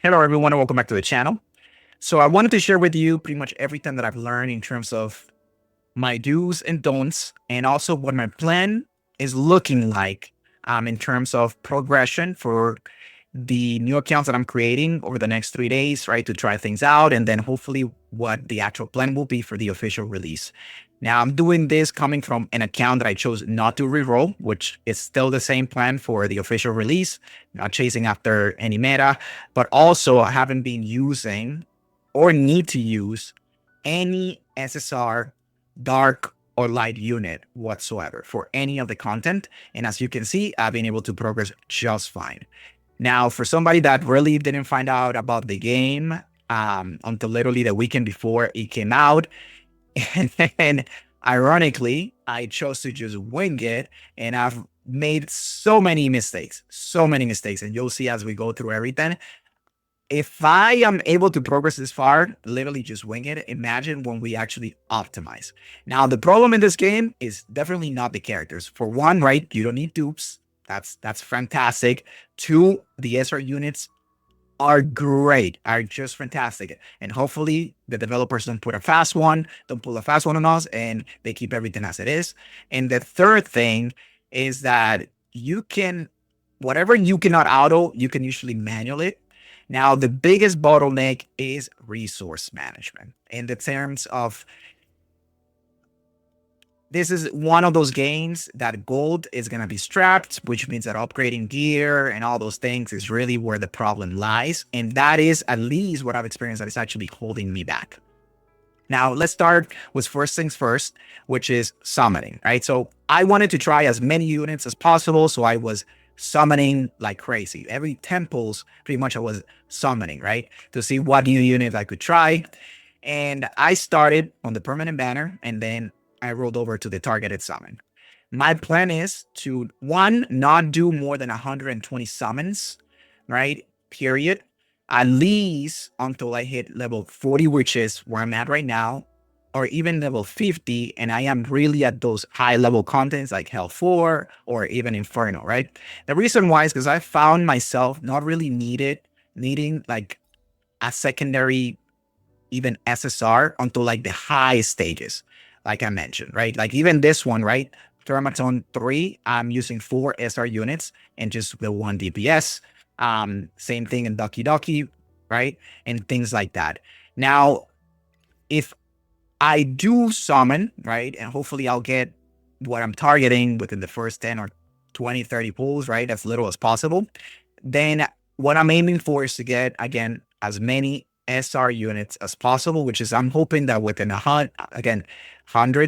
Hello everyone and welcome back to the channel. So I wanted to share with you pretty much everything that I've learned in terms of my do's and don'ts and also what my plan is looking like in terms of progression for the new accounts that I'm creating over the next 3 days, right, to try things out, and then hopefully what the actual plan will be for the official release. Now, I'm doing this coming from an account that I chose not to re-roll, which is still the same plan for the official release, not chasing after any meta, but also I haven't been using or need to use any SSR dark or light unit whatsoever for any of the content. And as you can see, I've been able to progress just fine. Now, for somebody that really didn't find out about the game until literally the weekend before it came out, and ironically, I chose to just wing it, and I've made so many mistakes, and you'll see as we go through everything. If I am able to progress this far, literally just wing it, imagine when we actually optimize. Now, the problem in this game is definitely not the characters. For one, right, you don't need dupes. That's fantastic. Two, the SR units are great, are just fantastic. And hopefully the developers don't pull a fast one on us, and they keep everything as it is. And the third thing is that you can, whatever you cannot auto, you can usually manual it. Now, the biggest bottleneck is resource management in the terms of this is one of those games that gold is going to be strapped, which means that upgrading gear and all those things is really where the problem lies. And that is at least what I've experienced that is actually holding me back. Now, let's start with first things first, which is summoning, right? So I wanted to try as many units as possible. So I was summoning like crazy. Every 10 pulls, pretty much I was summoning, right? To see what new unit I could try. And I started on the permanent banner, and then I rolled over to the targeted summon. My plan is to, one, not do more than 120 summons, right? Period. At least until I hit level 40, which is where I'm at right now, or even level 50, and I am really at those high level contents like Hell 4 or even Inferno, right? The reason why is because I found myself not really needing like a secondary even SSR until like the high stages, like I mentioned, right? Like even this one, right? Thermaton 3, I'm using 4 SR units and just the 1 DPS. Same thing in DokiDoki, right? And things like that. Now, if I do summon, right, and hopefully I'll get what I'm targeting within the first 10 or 20, 30 pulls, right, as little as possible, then what I'm aiming for is to get, again, as many SR units as possible, which is I'm hoping that within 100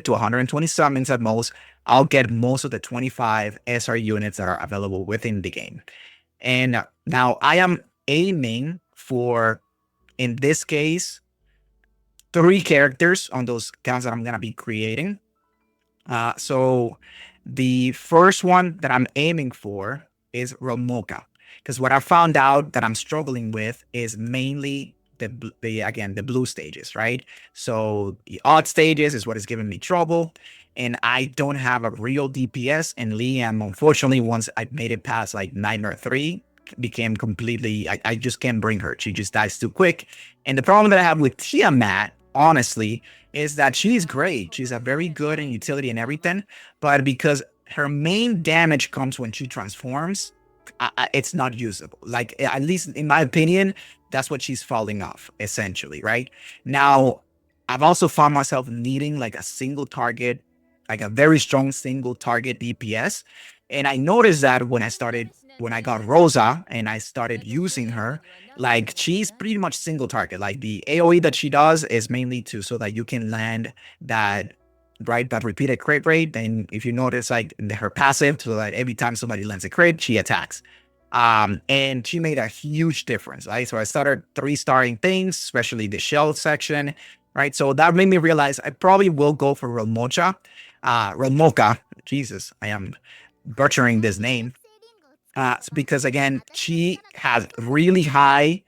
to 120 summons at most, I'll get most of the 25 SR units that are available within the game. And now I am aiming for, in this case, 3 characters on those accounts that I'm going to be creating. So the first one that I'm aiming for is Ramoka, because what I found out that I'm struggling with is mainly the blue stages, right? So the odd stages is what is giving me trouble, and I don't have a real DPS. And Liam, unfortunately, once I made it past like 9 or 3, became completely, I just can't bring her. She just dies too quick. And the problem that I have with Tiamat, honestly, is that she's great. She's a very good in utility and everything, but because her main damage comes when she transforms, it's not usable. Like, at least in my opinion, that's what she's falling off, essentially, right? Now, I've also found myself needing like a single target, like a very strong single target DPS. And I noticed that when I got Rosa and I started using her, like she's pretty much single target. Like the AoE that she does is mainly so that you can land that, right, that repeated crit rate. And if you notice, like her passive, so that every time somebody lands a crit, she attacks. And she made a huge difference, right? So I started 3-starring things, especially the shell section, right? So that made me realize I probably will go for Rimolcha. Ramoka, Jesus, I am butchering this name. Because again, she has really high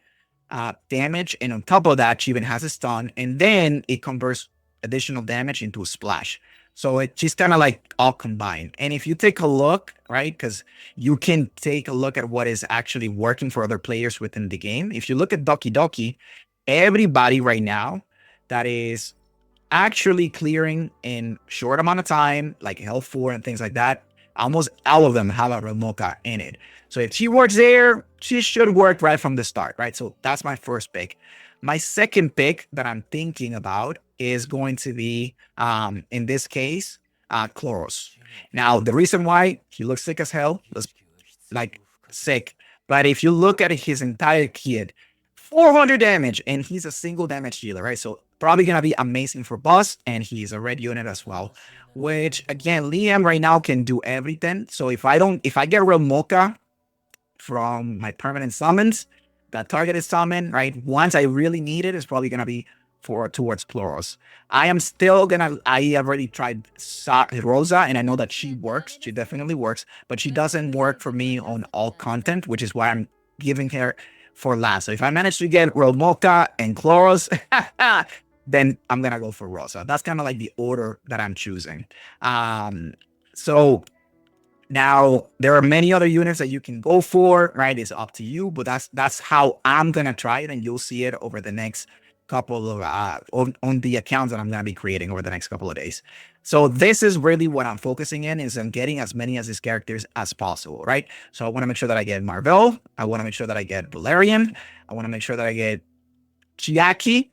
damage, and on top of that, she even has a stun, and then it converts additional damage into a splash. So it just kind of like all combined. And if you take a look, right, because you can take a look at what is actually working for other players within the game. If you look at DokiDoki, everybody right now that is actually clearing in short amount of time, like health 4 and things like that, almost all of them have a Ramoka in it. So if she works there, she should work right from the start, right? So that's my first pick. My second pick that I'm thinking about is going to be, in this case, Chloros. Now, the reason why he looks sick as hell, was like sick. But if you look at his entire kit, 400 damage, and he's a single damage dealer, right? So probably gonna be amazing for boss, and he's a red unit as well. Which again, Liam right now can do everything. So if I get Rimolcha from my permanent summons, that targeted summon, right? Once I really need it, is probably gonna be towards Chloros. I have already tried Rosa, and I know that she works. She definitely works, but she doesn't work for me on all content, which is why I'm giving her for last. So if I manage to get Ramoka and Chloros, then I'm gonna go for Rosa. That's kind of like the order that I'm choosing. So now there are many other units that you can go for, right? It's up to you, but that's how I'm gonna try it, and you'll see it over the next couple of on the accounts that I'm gonna be creating over the next couple of days. So this is really what I'm focusing in, is on getting as many of these characters as possible, right? So I want to make sure that I get Marvell. I want to make sure that I get Valerian. I want to make sure that I get Chiaki,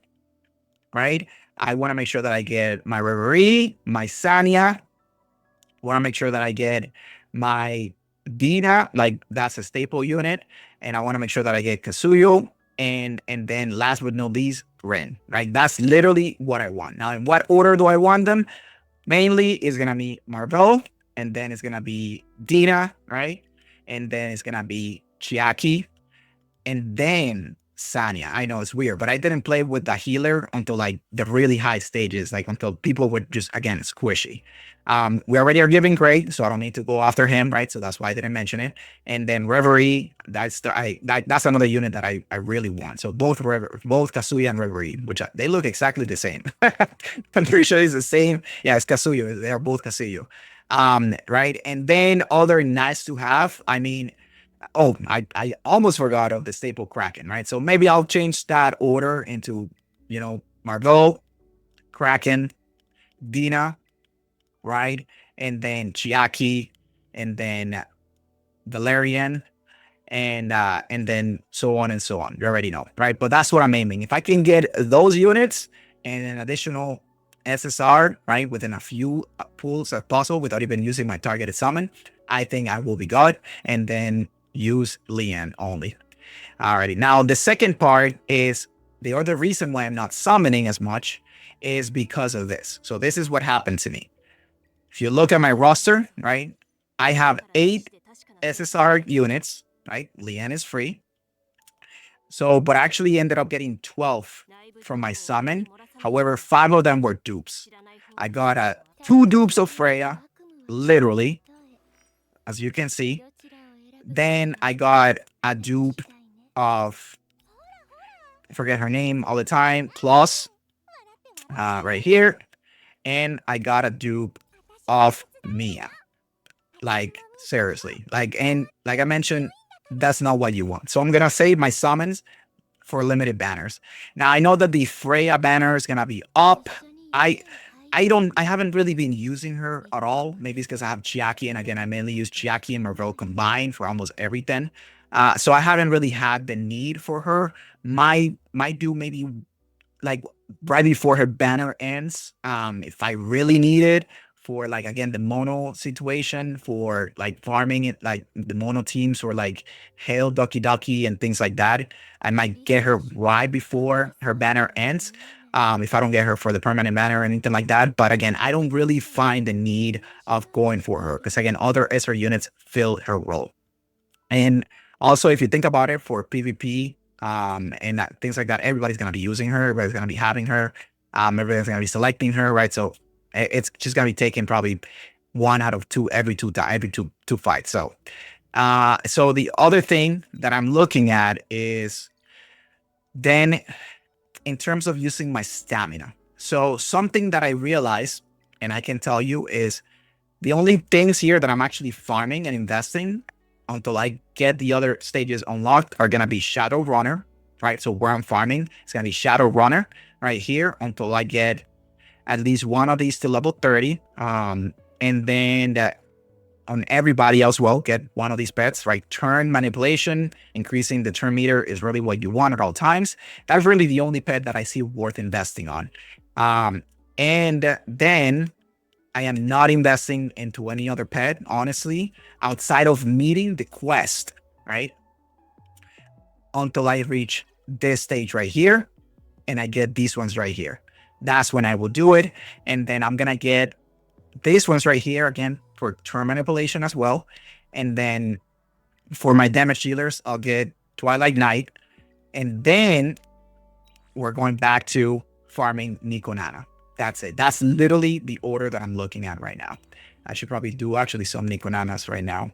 right? I want to make sure that I get my Reverie, my Sanya. I want to make sure that I get my Dina, like that's a staple unit. And I want to make sure that I get Kasuyo. And then last but not least, Ren, right? That's literally what I want. Now, in what order do I want them? Mainly is going to be Marvell, and then it's going to be Dina, right? And then it's going to be Chiaki, and then Sanya. I know it's weird, but I didn't play with the healer until like the really high stages, like until people were just, again, squishy. We already are giving great, so I don't need to go after him, right? So that's why I didn't mention it. And then Reverie, that's another unit that I really want. So both Kazuya and Reverie, which they look exactly the same. I'm pretty sure it's the same. Yeah, it's Kazuya. They're both Kazuya. Right. And then other nice to have. I mean, oh, I almost forgot of the staple Kraken, right? So maybe I'll change that order into, Marvell, Kraken, Dina, right? And then Chiaki, and then Valerian, and then so on and so on. You already know, right? But that's what I'm aiming. If I can get those units and an additional SSR, right, within a few pools as possible without even using my targeted summon, I think I will be good. And then use Lian only. Alrighty. Now the second part is the other reason why I'm not summoning as much is because of this. So this is what happened to me. If you look at my roster, right, I have 8 SSR units, right? Lian is free. So, but I actually ended up getting 12 from my summon. However, 5 of them were dupes. I got 2 dupes of Freya, literally, as you can see. Then I got a dupe of, I forget her name all the time, Khloros, right here. And I got a dupe of Mia. Like, seriously. And like I mentioned, that's not what you want. So I'm going to save my summons for limited banners. Now, I know that the Freya banner is going to be up. I haven't really been using her at all. Maybe it's because I have Chiaki, and again, I mainly use Chiaki and Marvell combined for almost everything. So I haven't really had the need for her. Might do maybe like right before her banner ends, if I really need it for, like, again, the mono situation, for like farming it, like the mono teams, or like Hail DokiDoki and things like that. I might get her right before her banner ends. If I don't get her for the permanent banner or anything like that. But again, I don't really find the need of going for her, because again, other SR units fill her role. And also, if you think about it, for PvP and things like that, everybody's going to be using her. Everybody's going to be having her. Everybody's going to be selecting her, right? So it's just going to be taking probably 1 out of 2 every two fights. So the other thing that I'm looking at is then in terms of using my stamina. So something that I realized and I can tell you is the only things here that I'm actually farming and investing until I get the other stages unlocked are going to be Shadow Runner, right? So where I'm farming, it's going to be Shadow Runner right here until I get at least one of these to level 30. And then on everybody else will get one of these pets, right? Turn manipulation, increasing the turn meter is really what you want at all times. That's really the only pet that I see worth investing on. And then I am not investing into any other pet, honestly, outside of meeting the quest, right? Until I reach this stage right here and I get these ones right here. That's when I will do it. And then I'm going to get these ones right here again for turn manipulation as well. And then for my damage dealers, I'll get Twilight Knight. And then we're going back to farming Nico Nana. That's it. That's literally the order that I'm looking at right now. I should probably do actually some Nico Nanas right now.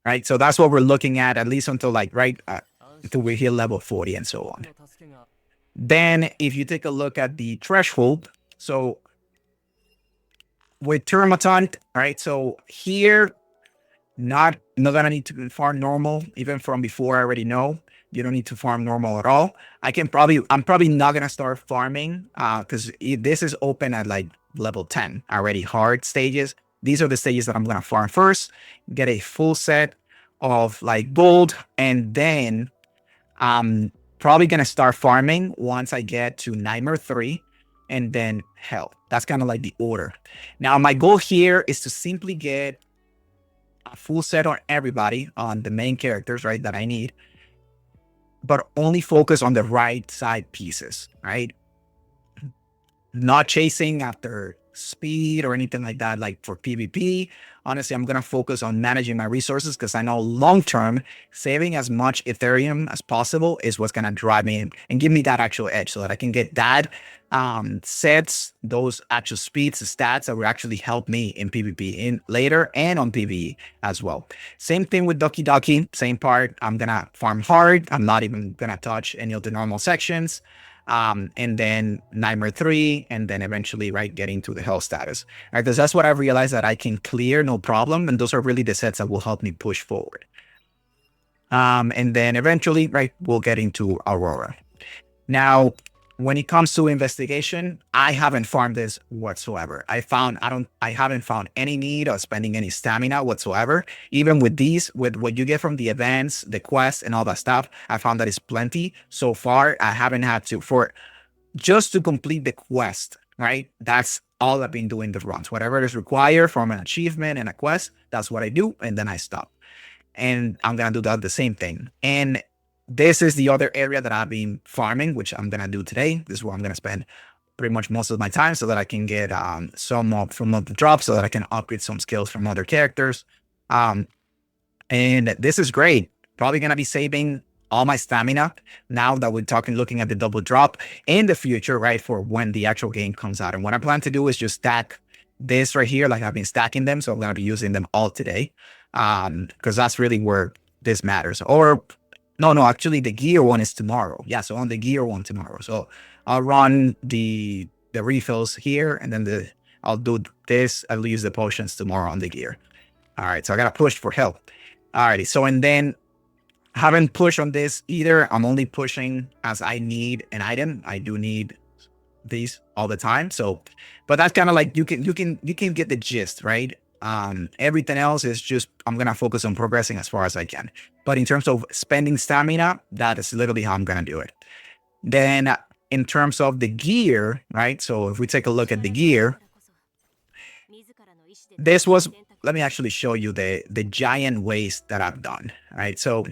Right. So that's what we're looking at least until like, right, until we hit level 40 and so on. Then if you take a look at the threshold, so with Thermaton, right, so here, not gonna need to farm normal, even from before. I already know you don't need to farm normal at all. I'm probably not gonna start farming because this is open at like level 10 already, hard stages. These are the stages that I'm gonna farm first, get a full set of like gold, and then I'm probably gonna start farming once I get to Nightmare 3 and then Hell. That's kind of like the order. Now my goal here is to simply get a full set on everybody, on the main characters, right, that I need, but only focus on the right side pieces, right? Not chasing after speed or anything like that, like for PvP. Honestly, I'm going to focus on managing my resources because I know long-term, saving as much Ethereum as possible is what's going to drive me in and give me that actual edge so that I can get that sets, those actual speeds, stats that will actually help me in PvP in later and on PvE as well. Same thing with DokiDoki, same part. I'm going to farm hard. I'm not even going to touch any of the normal sections. And then Nightmare 3, and then eventually, right, getting to the Hell status. Right, because that's what I've realized that I can clear no problem, and those are really the sets that will help me push forward. And then eventually, right, we'll get into Aurora. Now, when it comes to investigation, I haven't farmed this whatsoever. I haven't found any need of spending any stamina whatsoever. Even with these, with what you get from the events, the quests, and all that stuff, I found that it's plenty. So far, I haven't had to, just to complete the quest, right? That's all I've been doing the runs. Whatever is required from an achievement and a quest, that's what I do, and then I stop. And I'm gonna do that the same thing. And this is the other area that I've been farming, which I'm going to do today. This is where I'm going to spend pretty much most of my time so that I can get some from the drops, so that I can upgrade some skills from other characters. And this is great. Probably going to be saving all my stamina now that we're looking at the double drop in the future, right, for when the actual game comes out. And what I plan to do is just stack this right here, like I've been stacking them. So I'm going to be using them all today because that's really where this matters. Or no, actually the gear one is tomorrow. Yeah, so on the gear one tomorrow. So I'll run the refills here, and then I'll do this. I'll use the potions tomorrow on the gear. All right, so I gotta push for health. Alrighty, so and then I haven't pushed on this either. I'm only pushing as I need an item. I do need these all the time. So, but that's kind of like you can get the gist, right? Everything else is just, I'm going to focus on progressing as far as I can. But in terms of spending stamina, that is literally how I'm going to do it. Then in terms of the gear, right? So if we take a look at the gear, this was, let me actually show you the giant waste that I've done, right? So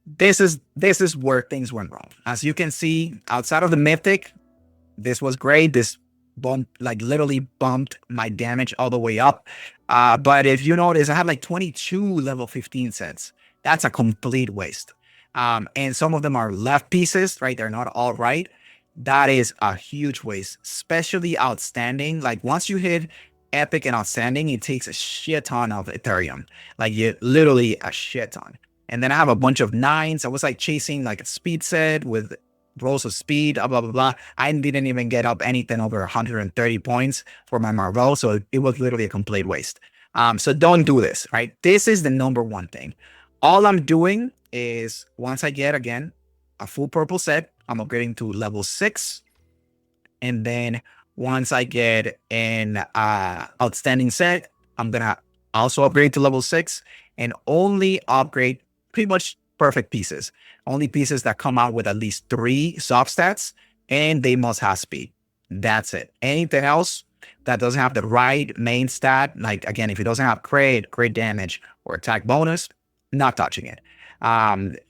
this is where things went wrong. As you can see, outside of the Mythic, this was great. This literally bumped my damage all the way up. But if you notice, I have like 22 level 15 sets. That's a complete waste. And some of them are left pieces, right? They're not all right. That is a huge waste, especially outstanding. Like once you hit epic and outstanding, it takes a shit ton of Ethereum, like literally a shit ton. And then I have a bunch of 9s. I was like chasing like a speed set with Rosa speed, blah, blah, blah. I didn't even get up anything over 130 points for my Marvell. So it was literally a complete waste. So don't do this, right? This is the number one thing. All I'm doing is once I get, again, a full purple set, I'm upgrading to level 6. And then once I get an outstanding set, I'm going to also upgrade to level 6 and only upgrade pretty much perfect pieces. Only pieces that come out with at least 3 soft stats, and they must have speed. That's it. Anything else that doesn't have the right main stat, like again, if it doesn't have crit damage, or attack bonus, not touching it.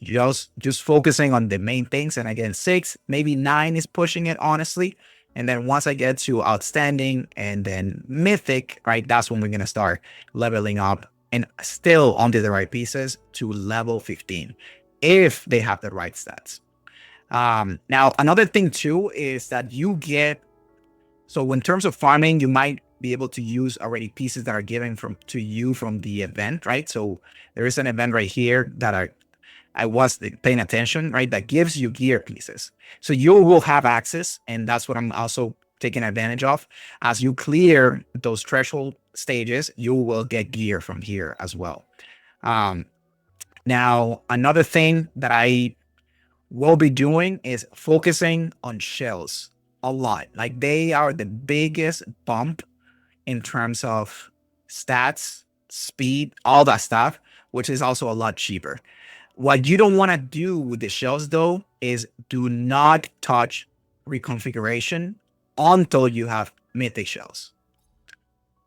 Just focusing on the main things. And again, 6, maybe 9 is pushing it, honestly. And then once I get to outstanding and then mythic, right, that's when we're going to start leveling up and still onto the right pieces to level 15 if they have the right stats. Now, another thing too is that you get, so in terms of farming, you might be able to use already pieces that are given to you from the event, right? So there is an event right here that I was paying attention, right? That gives you gear pieces. So you will have access, and that's what I'm also taking advantage of. As you clear those threshold stages, you will get gear from here as well. Now, another thing that I will be doing is focusing on shells a lot. Like, they are the biggest bump in terms of stats, speed, all that stuff, which is also a lot cheaper. What you don't want to do with the shells, though, is do not touch reconfiguration until you have mythic shells.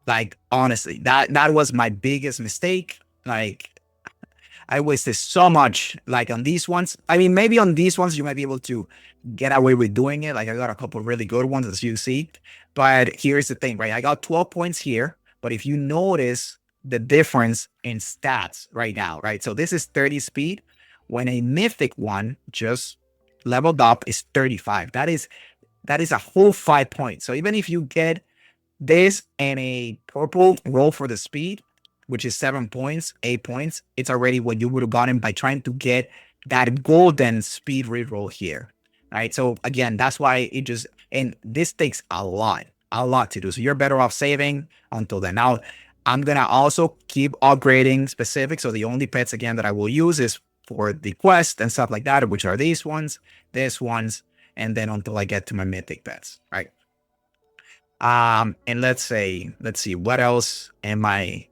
Like, honestly, that was my biggest mistake. Like, I wasted so much, like, on these ones. I mean, maybe on these ones, you might be able to get away with doing it. Like, I got a couple really good ones, as you see. But here's the thing, right? I got 12 points here. But if you notice the difference in stats right now, right? So this is 30 speed. When a mythic one just leveled up is 35. That is a whole 5 points. So even if you get this and a purple roll for the speed, which is 7 points, 8 points, it's already what you would have gotten by trying to get that golden speed reroll here, right? So again, that's why it just, and this takes a lot to do. So you're better off saving until then. Now, I'm going to also keep upgrading specific. So the only pets, again, that I will use is for the quest and stuff like that, which are these ones, and then until I get to my mythic pets, right? And let's see, what else am I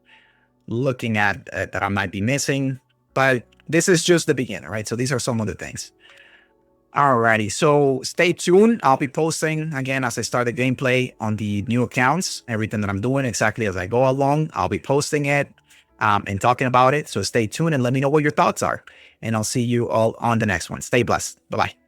looking at that I might be missing? But this is just the beginning, right? So these are some of the things. Alrighty, so stay tuned. I'll be posting again as I start the gameplay on the new accounts, everything that I'm doing exactly as I go along. I'll be posting it and talking about it. So stay tuned and let me know what your thoughts are. And I'll see you all on the next one. Stay blessed. Bye-bye.